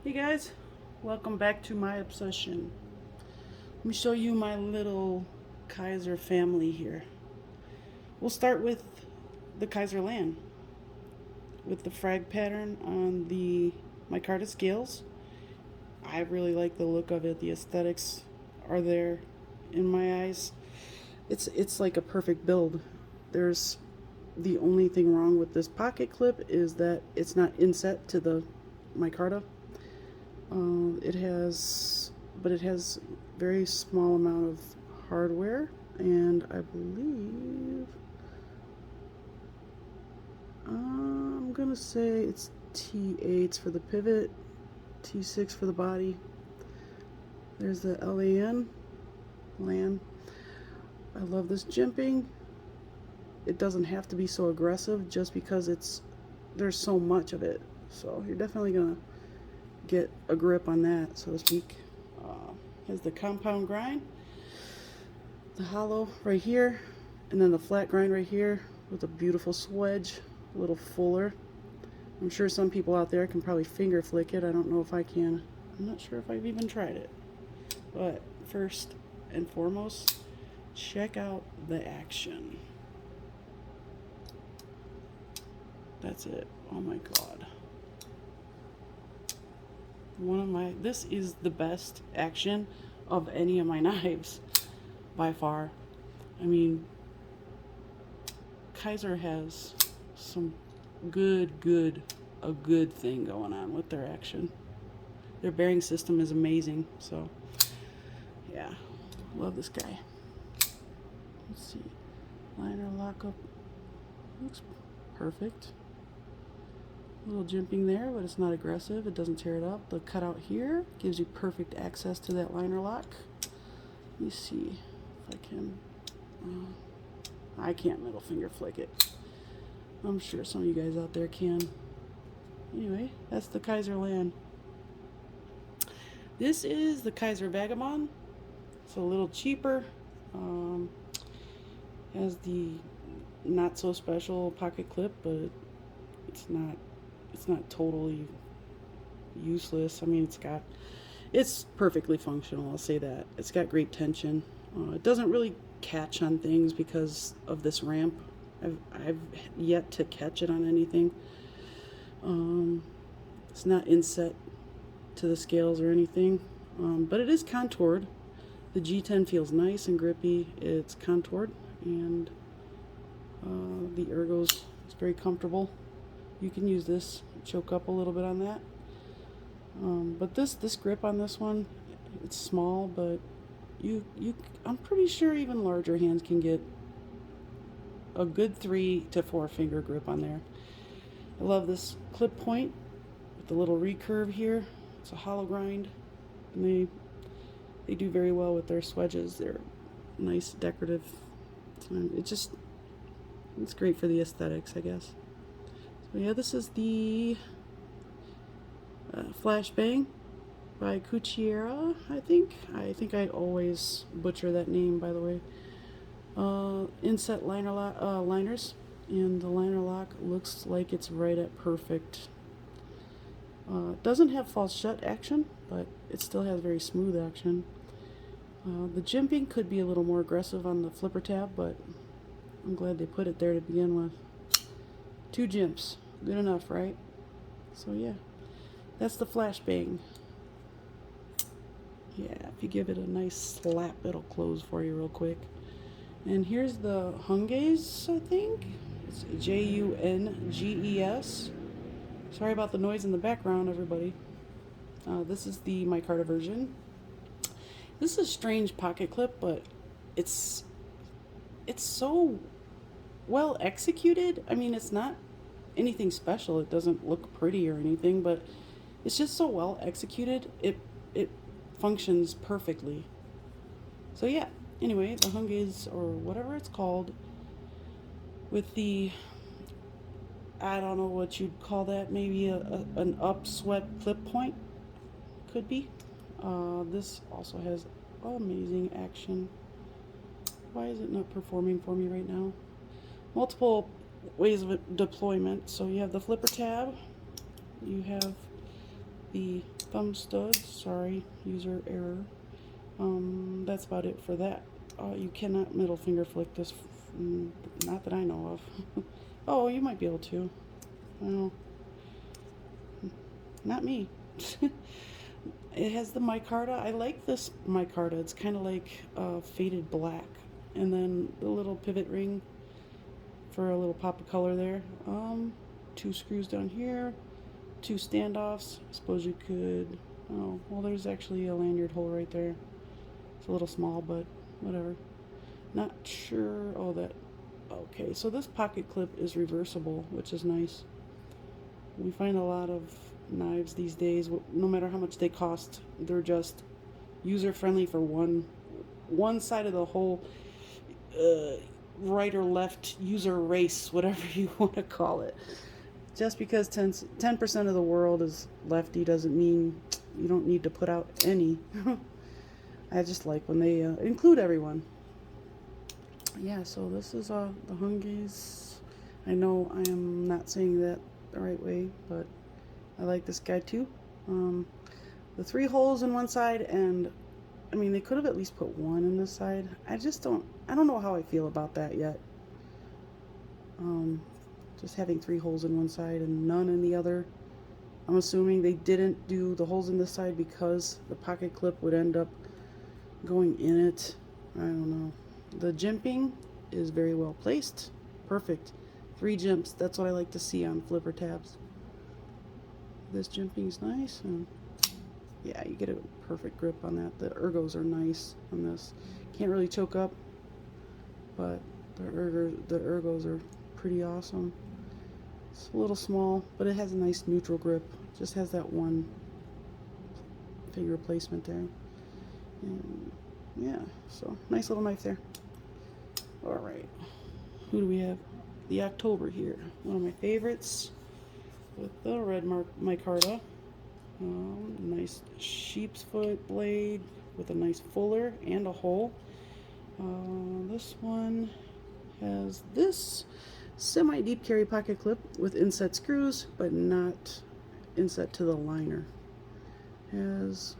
Hey guys, welcome back to my obsession. Let me show you my little Kizer family here. We'll start with the Kizer Land with the frag pattern on the Micarta scales. I really like the look of it. The aesthetics are there in my eyes. It's like a perfect build. There's the only thing wrong with this pocket clip is that it's not inset to the micarta. But it has very small amount of hardware, and I believe I'm gonna say it's T8s for the pivot, T6 for the body. There's the Land. I love this jimping. It doesn't have to be so aggressive just because there's so much of it. So you're definitely gonna get a grip on that, so to speak. Has the compound grind, the hollow right here, and then the flat grind right here with a beautiful swedge, a little fuller. I'm sure some people out there can probably finger flick it. I don't know if I can. I'm not sure if I've even tried it. But first and foremost, check out the action. That's it. Oh my god. This is the best action of any of my knives by far. I mean, Kizer has some a good thing going on with their action. Their bearing system is amazing, so yeah, love this guy. Let's see, liner lockup looks perfect. A little jimping there, but it's not aggressive. It doesn't tear it up. The cutout here gives you perfect access to that liner lock. Let me see if I can. I can't middle finger flick it. I'm sure some of you guys out there can. Anyway, that's the Kizer Land. This is the Kizer Vagabond. It's a little cheaper. Has the not so special pocket clip, but it's not totally useless. I mean, it's perfectly functional, I'll say that. It's got great tension. It doesn't really catch on things because of this ramp. I've yet to catch it on anything. It's not inset to the scales or anything, but it is contoured. The G10 feels nice and grippy. It's contoured, and the ergos is very comfortable. You can use this, choke up a little bit on that. But this grip on this one, it's small, but I'm pretty sure even larger hands can get a good 3 to 4 finger grip on there. I love this clip point with the little recurve here. It's a hollow grind, and they do very well with their swedges. They're nice, decorative. It's great for the aesthetics, I guess. So yeah, this is the Flashbang by Kizer, I think. I think I always butcher that name, by the way. Inset liners, and the liner lock looks like it's right at perfect. Doesn't have false shut action, but it still has very smooth action. The jimping could be a little more aggressive on the flipper tab, but I'm glad they put it there to begin with. 2 jimps, good enough, right? So yeah, that's the Flashbang. Yeah, if you give it a nice slap, it'll close for you real quick. And here's the Junges, I think. It's Junges. Sorry about the noise in the background, everybody. This is the micarta version. This is a strange pocket clip, but it's so well executed. I mean, it's not anything special. It doesn't look pretty or anything, but it's just so well executed. It functions perfectly. So yeah, anyway, the Junges, or whatever it's called, with the, I don't know what you'd call that, maybe an upswept clip point, could be. This also has amazing action. Why is it not performing for me right now? Multiple ways of deployment. So you have the flipper tab, you have the thumb studs. Sorry, user error. That's about it for that. You cannot middle finger flick this, not that I know of. Oh, you might be able to. Well, not me. It has the micarta. I like this micarta. It's kind of like faded black. And then the little pivot ring for a little pop of color there. 2 screws down here. 2 standoffs. I suppose you could... Oh, well, there's actually a lanyard hole right there. It's a little small, but whatever. Not sure... Oh, that... Okay, so this pocket clip is reversible, which is nice. We find a lot of knives these days, no matter how much they cost, they're just user-friendly for one side of the whole right or left user race, whatever you want to call it. Just because 10% of the world is lefty doesn't mean you don't need to put out any. I just like when they include everyone. Yeah, so this is the Hungies. I know I am not saying that the right way, but I like this guy too. The 3 holes in one side, and I mean, they could have at least put 1 in this side. I don't know how I feel about that yet. Just having 3 holes in one side and none in the other. I'm assuming they didn't do the holes in this side because the pocket clip would end up going in it. I don't know. The jimping is very well placed. Perfect. 3 jimps. That's what I like to see on flipper tabs. This jimping is nice. And yeah, you get a perfect grip on that. The ergos are nice on this. Can't really choke up, but the ergos are pretty awesome. It's a little small, but it has a nice neutral grip. Just has that 1 finger placement there. And yeah, so nice little knife there. All right, who do we have? The October here, one of my favorites, with the red micarta. Nice sheep's foot blade with a nice fuller and a hole. This one has this semi-deep carry pocket clip with inset screws, but not inset to the liner. Has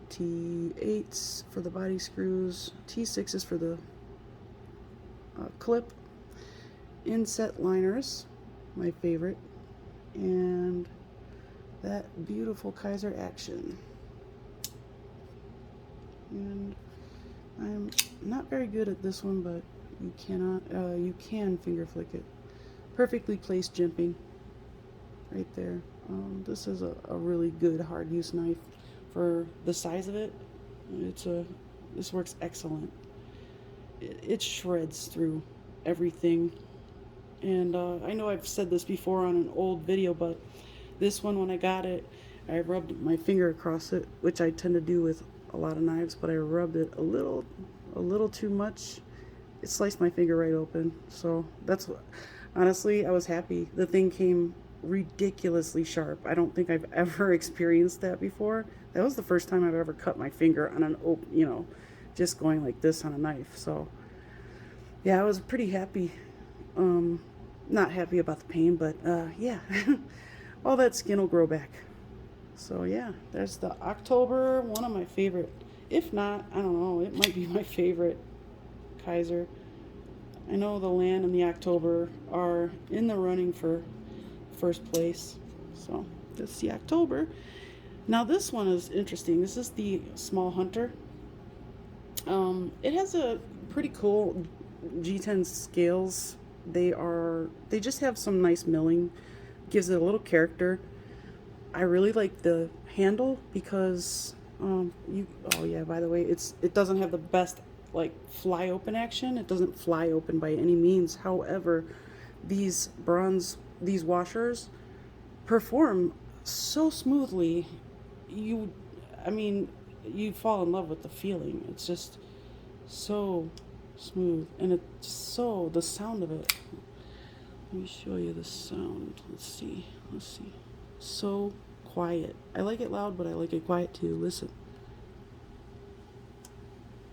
T8s for the body screws, T6s for the clip, inset liners, my favorite, and that beautiful Kizer action. And I'm not very good at this one, but you can finger flick it. Perfectly placed jimping right there. This is a really good hard use knife for the size of it. This works excellent. It shreds through everything. And I know I've said this before on an old video, but this one, when I got it, I rubbed my finger across it, which I tend to do with a lot of knives, but I rubbed it a little too much. It sliced my finger right open. So that's what, honestly, I was happy. The thing came ridiculously sharp. I don't think I've ever experienced that before. That was the first time I've ever cut my finger on an open, just going like this on a knife. So yeah, I was pretty happy. Not happy about the pain, but yeah, all that skin will grow back. So yeah, there's the October, one of my favorite. If not, I don't know, it might be my favorite Kizer. I know the Land and the October are in the running for first place. So that's the October. Now this one is interesting. This is the Small Hunter. It has a pretty cool G10 scales. They just have some nice milling. Gives it a little character. I really like the handle because oh yeah, by the way, it doesn't have the best like fly open action. It doesn't fly open by any means. However, these washers perform so smoothly. You fall in love with the feeling. It's just so smooth, and the sound of it. Let me show you the sound. Let's see. So quiet. I like it loud, but I like it quiet too. Listen.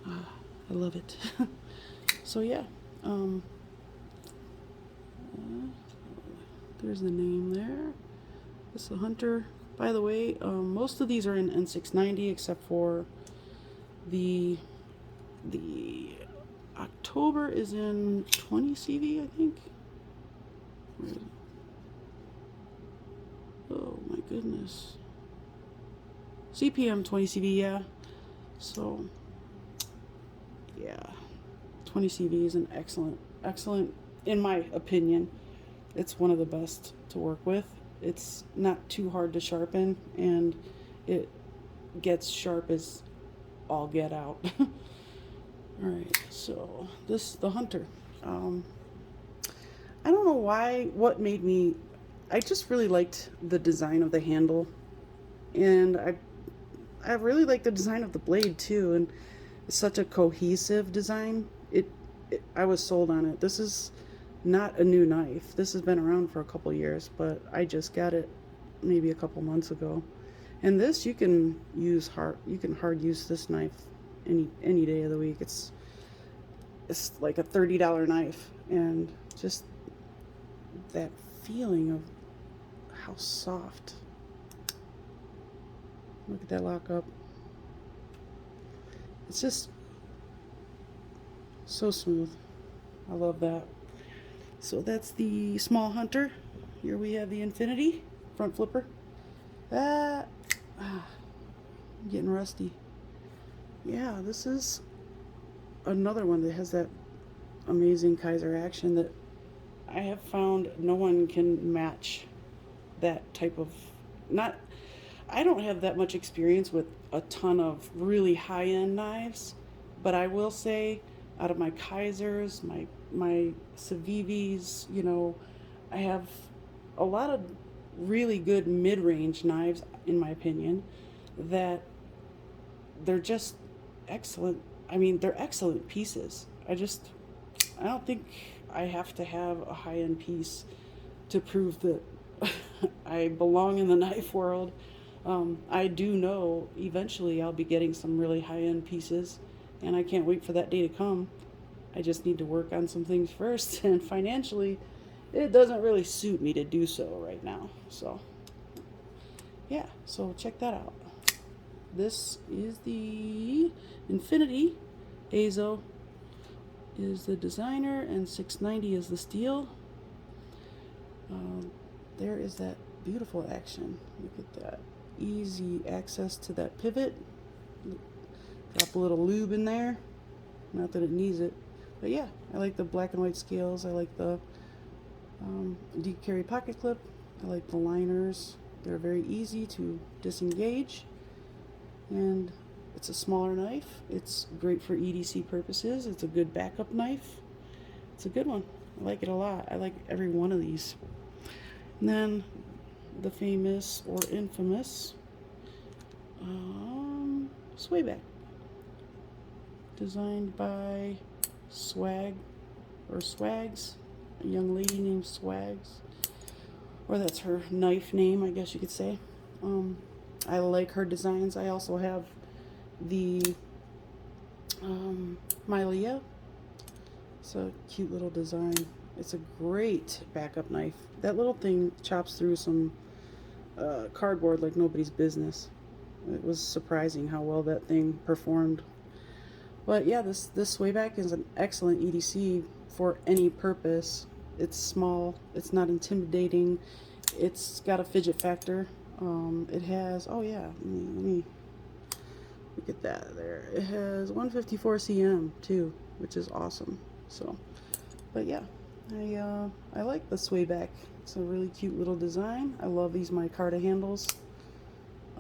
I love it. So yeah, there's the name there. It's the Hunter By the way, most of these are in N690 except for the October is in 20 CV, I think. Where is it? Oh my goodness. CPM 20 CV, yeah. So, yeah. 20 CV is an excellent, in my opinion. It's one of the best to work with. It's not too hard to sharpen, and it gets sharp as all get out. Alright, so this, the Hunter. I don't know what made me, I just really liked the design of the handle, and I really like the design of the blade too, and it's such a cohesive design. I was sold on it. This is not a new knife. This has been around for a couple years, but I just got it maybe a couple months ago. And this, you can hard use this knife any day of the week. It's like a $30 knife, and just that feeling of how soft. Look at that lockup. It's just so smooth. I love that. So that's the small Hunter. Here we have the Infinity front flipper. I'm getting rusty. Yeah, this is another one that has that amazing Kizer action that I have found no one can match. That type of, not, I don't have that much experience with a ton of really high-end knives, but I will say, out of my Kizers, my Civivis, you know, I have a lot of really good mid-range knives, in my opinion, that they're just excellent. I mean, they're excellent pieces. I don't think I have to have a high-end piece to prove that I belong in the knife world. I do know eventually I'll be getting some really high-end pieces, and I can't wait for that day to come. I just need to work on some things first, and financially it doesn't really suit me to do so right now. So yeah, so check that out. This is the Infinity. Azo is the designer, and 690 is the steel. There is that beautiful action. Look at that. Easy access to that pivot. Drop a little lube in there. Not that it needs it. But yeah, I like the black and white scales. I like the deep carry pocket clip. I like the liners. They're very easy to disengage. And it's a smaller knife. It's great for EDC purposes. It's a good backup knife. It's a good one. I like it a lot. I like every one of these. And then the famous or infamous Swayback, designed by Swags, a young lady named Swags, or that's her knife name, I guess you could say. I like her designs. I also have the Milia. It's a cute little design. It's a great backup knife. That little thing chops through some cardboard like nobody's business. It was surprising how well that thing performed. But yeah, this Swayback is an excellent EDC for any purpose. It's small. It's not intimidating. It's got a fidget factor. It has, oh yeah, let me look at that there. It has 154 cm too, which is awesome. So, but yeah, I like the Swayback. It's a really cute little design. I love these Micarta handles.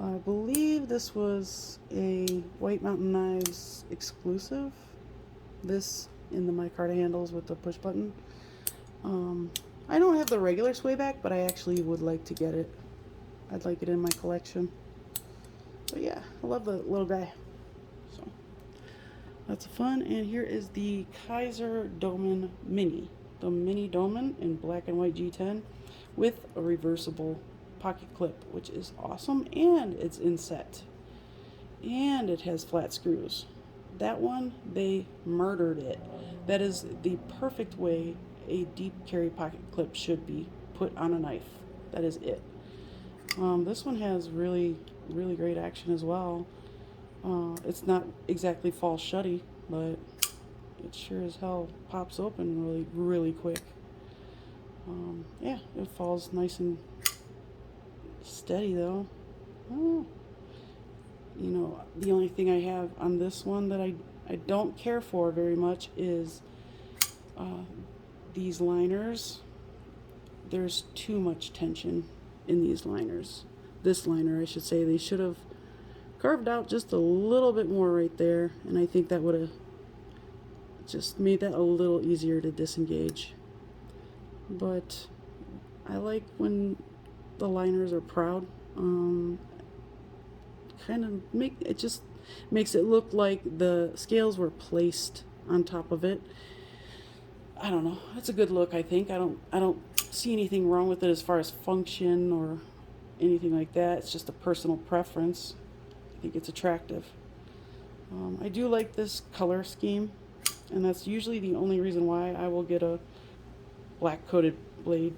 I believe this was a White Mountain Knives exclusive. This in the Micarta handles with the push button. I don't have the regular Swayback, but I actually would like to get it. I'd like it in my collection. But yeah, I love the little guy. So that's fun. And here is the Kizer Dolman Mini. The Mini Dolman in black and white G10 with a reversible pocket clip, which is awesome, and it's inset. And it has flat screws. That one, they murdered it. That is the perfect way a deep carry pocket clip should be put on a knife. That is it. This one has really, really great action as well. It's not exactly fall shutty, but it sure as hell pops open really, really quick. Yeah, it falls nice and steady though. Oh, you know, the only thing I have on this one that I don't care for very much is these liners. There's too much tension in these liners. This liner, I should say. They should have carved out just a little bit more right there, and I think that would have just made that a little easier to disengage. But I like when the liners are proud. Kind of just makes it look like the scales were placed on top of it. I don't know. It's a good look, I think. I don't see anything wrong with it as far as function or anything like that. It's just a personal preference. I think it's attractive. I do like this color scheme, and that's usually the only reason why I will get a black coated blade,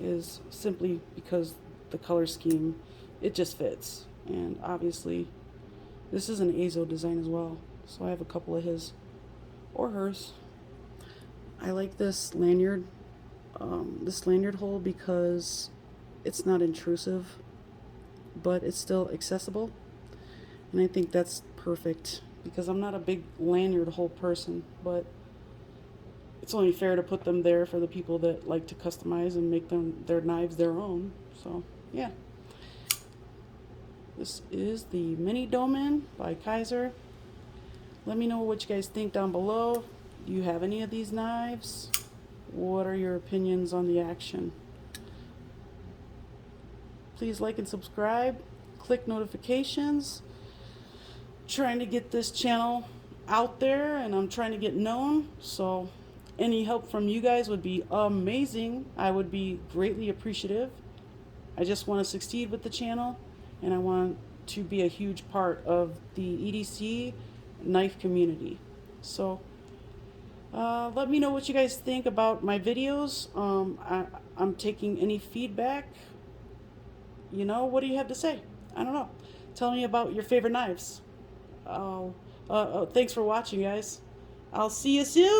is simply because the color scheme, it just fits. And obviously this is an Azo design as well, so I have a couple of his or hers. I like this lanyard hole because it's not intrusive, but it's still accessible, and I think that's perfect because I'm not a big lanyard hole person, but it's only fair to put them there for the people that like to customize and make their knives their own. So yeah, this is the mini Dolman by Kizer. Let me know what you guys think down below. Do you have any of these knives? What are your opinions on the action? Please like and subscribe. Click notifications. Trying to get this channel out there, and I'm trying to get known. So any help from you guys would be amazing. I would be greatly appreciative. I just want to succeed with the channel, and I want to be a huge part of the EDC knife community. So let me know what you guys think about my videos. I'm taking any feedback. You know, what do you have to say? I don't know. Tell me about your favorite knives. Thanks for watching, guys. I'll see you soon.